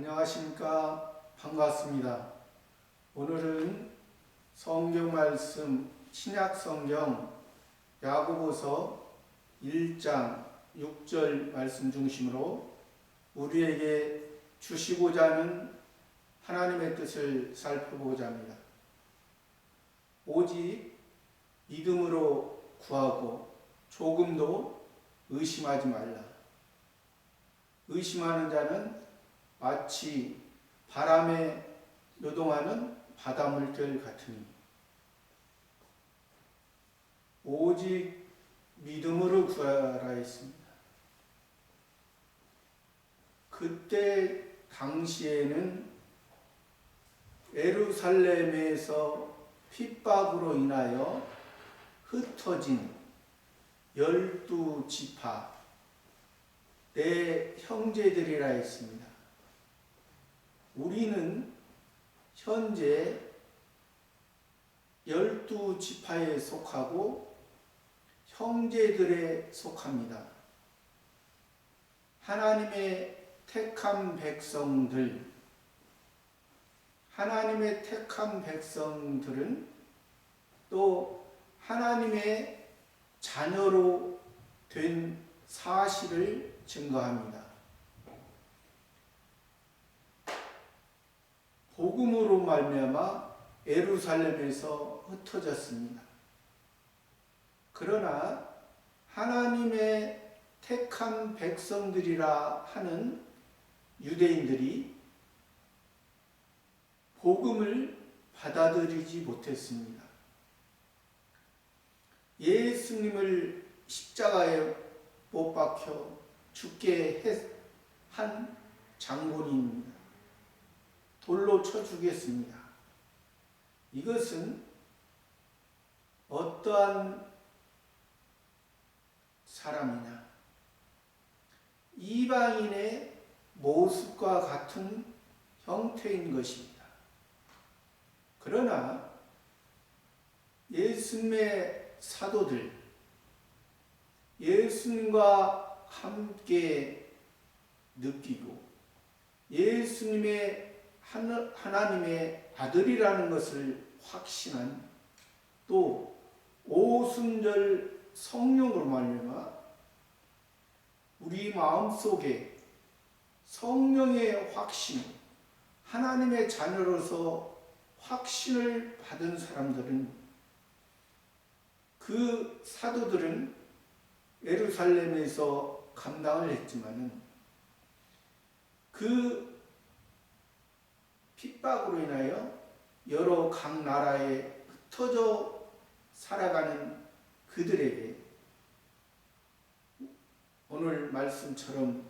안녕하십니까. 반갑습니다. 오늘은 성경 말씀 신약성경 야고보서 1장 6절 말씀 중심으로 우리에게 주시고자 하는 하나님의 뜻을 살펴보고자 합니다. 오직 믿음으로 구하고 조금도 의심하지 말라. 의심하는 자는 마치 바람에 요동하는 바닷물결 같으니 오직 믿음으로 구하라 했습니다. 그때 당시에는 예루살렘에서 핍박으로 인하여 흩어진 12지파 내 형제들이라 했습니다. 우리는 현재 12지파에 속하고 형제들에 속합니다. 하나님의 택한 백성들, 하나님의 택한 백성들은 또 하나님의 자녀로 된 사실을 증거합니다. 복음으로 말미암아 예루살렘에서 흩어졌습니다. 그러나 하나님의 택한 백성들이라 하는 유대인들이 복음을 받아들이지 못했습니다. 예수님을 십자가에 못 박혀 죽게 한 장본인입니다. 돌로 쳐 죽였습니다. 이것은 어떠한 사람이냐? 이방인의 모습과 같은 형태인 것입니다. 그러나 예수님의 사도들, 예수님과 함께 느끼고 예수님의 하나님의 아들이라는 것을 확신한 또 오순절 성령으로 말미암아 우리 마음속에 성령의 확신, 하나님의 자녀로서 확신을 받은 사람들은 그 사도들은 예루살렘에서 감당을 했지만은 그 핍박으로 인하여 여러 각 나라에 흩어져 살아가는 그들에게 오늘 말씀처럼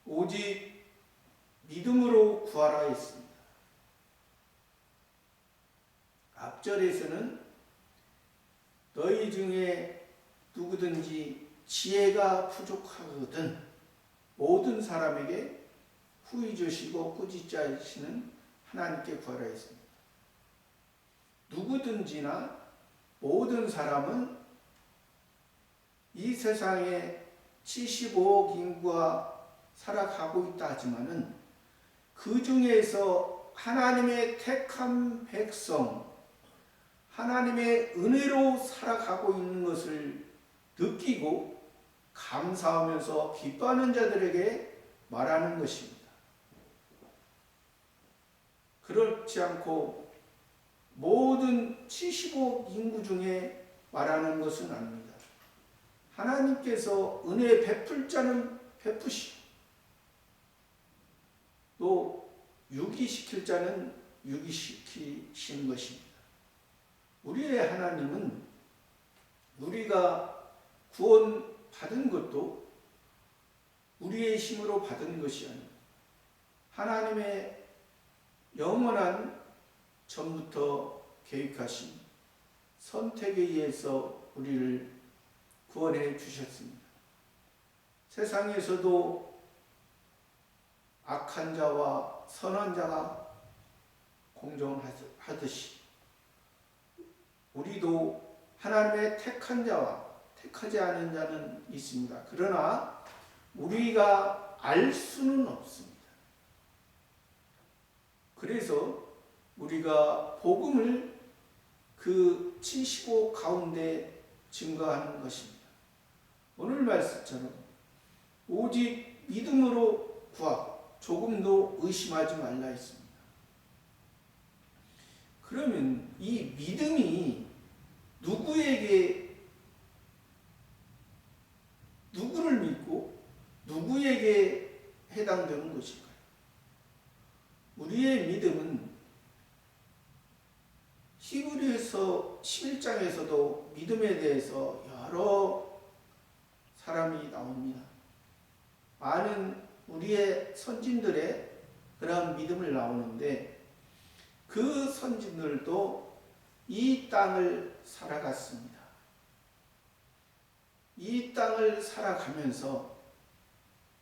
오직 믿음으로 구하라 했습니다. 앞절에서는 너희 중에 누구든지 지혜가 부족하거든 모든 사람에게 후히 주시고 꾸짖자시는 하나님께 구하라 했습니다. 누구든지나 모든 사람은 이 세상에 75억 인구가 살아가고 있다 하지만은 그 중에서 하나님의 택한 백성, 하나님의 은혜로 살아가고 있는 것을 느끼고 감사하면서 기뻐하는 자들에게 말하는 것입니다. 그렇지 않고 모든 75억 인구 중에 말하는 것은 아닙니다. 하나님께서 은혜 베풀 자는 베푸시고 또 유기시킬 자는 유기시키시는 것입니다. 우리의 하나님은 우리가 구원 받은 것도 우리의 힘으로 받은 것이 아닙니다. 하나님의 영원한 전부터 계획하신 선택에 의해서 우리를 구원해 주셨습니다. 세상에서도 악한 자와 선한 자가 공존하듯이 우리도 하나님의 택한 자와 택하지 않은 자는 있습니다. 그러나 우리가 알 수는 없습니다. 그래서 우리가 복음을 그 75 가운데 증거하는 것입니다. 오늘 말씀처럼 오직 믿음으로 구하고 조금도 의심하지 말라 했습니다. 그러면 이 믿음이 누구를 믿고 누구에게 해당되는 것일까요? 우리의 믿음은 히브리서 11장에서도 믿음에 대해서 여러 사람이 나옵니다. 많은 우리의 선진들의 그런 믿음을 나오는데 그 선진들도 이 땅을 살아갔습니다. 이 땅을 살아가면서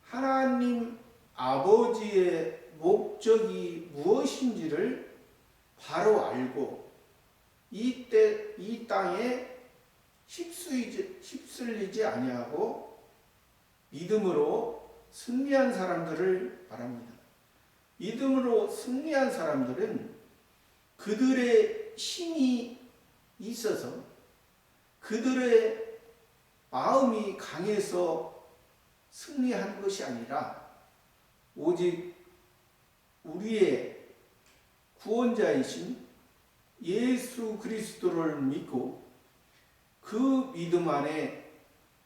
하나님 아버지의 목적이 무엇인지를 바로 알고 이 땅에 휩쓸리지 아니하고 믿음으로 승리한 사람들을 말합니다. 믿음으로 승리한 사람들은 그들의 힘이 있어서 그들의 마음이 강해서 승리한 것이 아니라 오직 우리의 구원자이신 예수 그리스도를 믿고 그 믿음 안에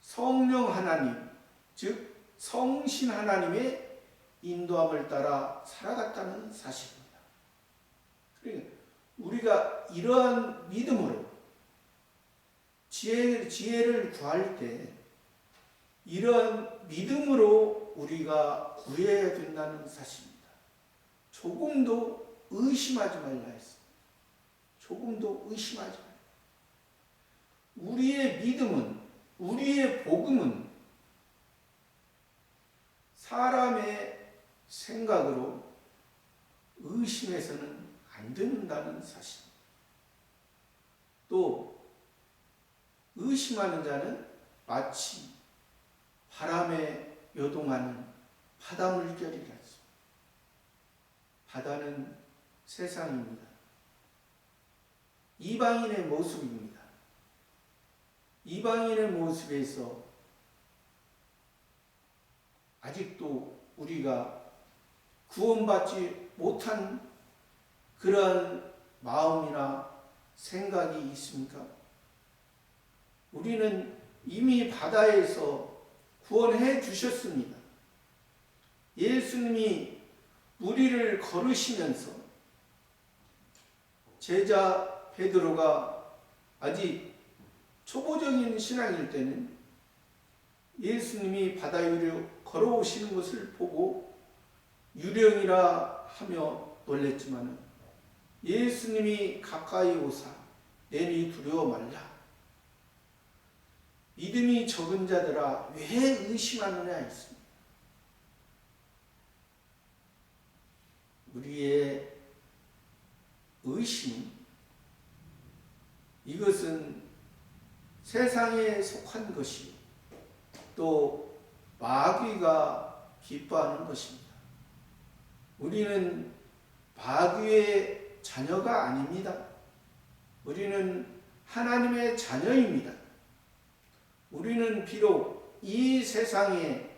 성령 하나님, 즉 성신 하나님의 인도함을 따라 살아갔다는 사실입니다. 그러니까 우리가 이러한 믿음으로 지혜를 구할 때 이러한 믿음으로 우리가 구해야 된다는 사실입니다. 조금도 의심하지 말라 했습니다. 조금도 의심하지 말라. 우리의 믿음은, 우리의 복음은 사람의 생각으로 의심해서는 안 된다는 사실입니다. 또 의심하는 자는 마치 바람에 요동하는 바다 물결이라 했습니다. 바다는 세상입니다. 이방인의 모습입니다. 이방인의 모습에서 아직도 우리가 구원받지 못한 그러한 마음이나 생각이 있습니까? 우리는 이미 바다에서 구원해 주셨습니다. 예수님이 우리를 걸으시면서 제자 베드로가 아직 초보적인 신앙일 때는 예수님이 바다 위로 걸어오시는 것을 보고 유령이라 하며 놀랬지만 예수님이 가까이 오사 내니 두려워 말라. 믿음이 적은 자들아 왜 의심하느냐 했습니다. 우리의 의심, 이것은 세상에 속한 것이 또 마귀가 기뻐하는 것입니다. 우리는 마귀의 자녀가 아닙니다. 우리는 하나님의 자녀입니다. 우리는 비록 이 세상에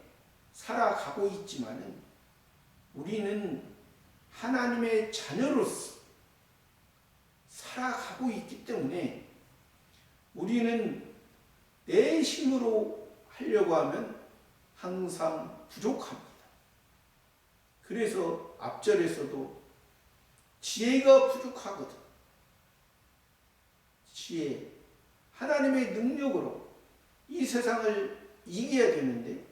살아가고 있지만 우리는 하나님의 자녀로서 살아가고 있기 때문에 우리는 내 힘으로 하려고 하면 항상 부족합니다. 그래서 앞절에서도 지혜가 부족하거든. 지혜, 하나님의 능력으로 이 세상을 이겨야 되는데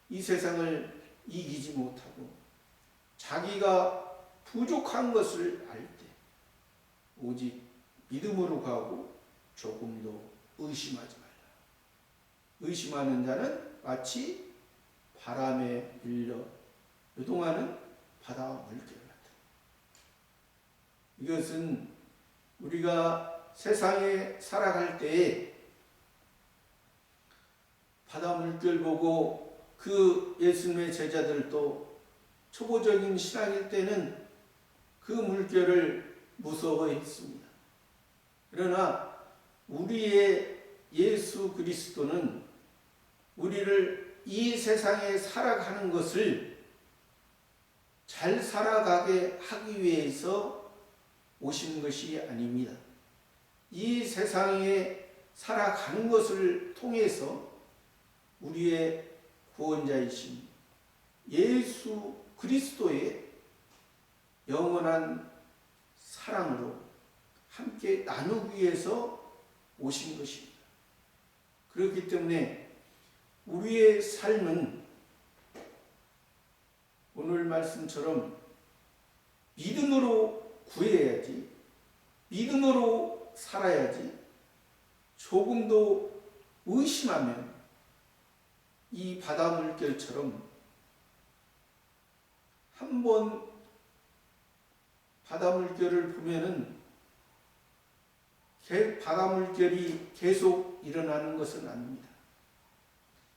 이 세상을 이기지 못하고 자기가 부족한 것을 알 때 오직 믿음으로 가고 조금도 의심하지 말라. 의심하는 자는 마치 바람에 밀려 요동하는 바다 물결 같다. 이것은 우리가 세상에 살아갈 때에 바다 물결 보고 그 예수님의 제자들도 초보적인 신앙일 때는 그 물결을 무서워했습니다. 그러나 우리의 예수 그리스도는 우리를 이 세상에 살아가는 것을 잘 살아가게 하기 위해서 오신 것이 아닙니다. 이 세상에 살아가는 것을 통해서 우리의 구원자이신 예수 그리스도의 영원한 사랑으로 함께 나누기 위해서 오신 것입니다. 그렇기 때문에 우리의 삶은 오늘 말씀처럼 믿음으로 구해야지, 믿음으로 살아야지, 조금도 의심하면 이 바다 물결처럼 한번 바다 물결을 보면은 바다 물결이 계속 일어나는 것은 아닙니다.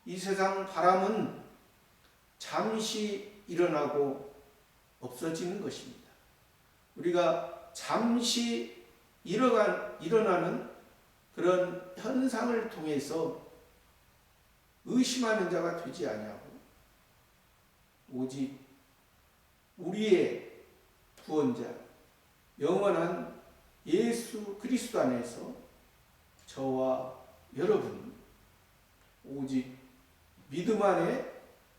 이 세상 바람은 잠시 일어나고 없어지는 것입니다. 우리가 잠시 일어나는 그런 현상을 통해서 의심하는 자가 되지 아니하고 오직 우리의 구원자 영원한 예수 그리스도 안에서 저와 여러분 오직 믿음 안에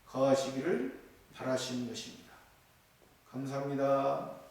거하시기를 바라시는 것입니다. 감사합니다.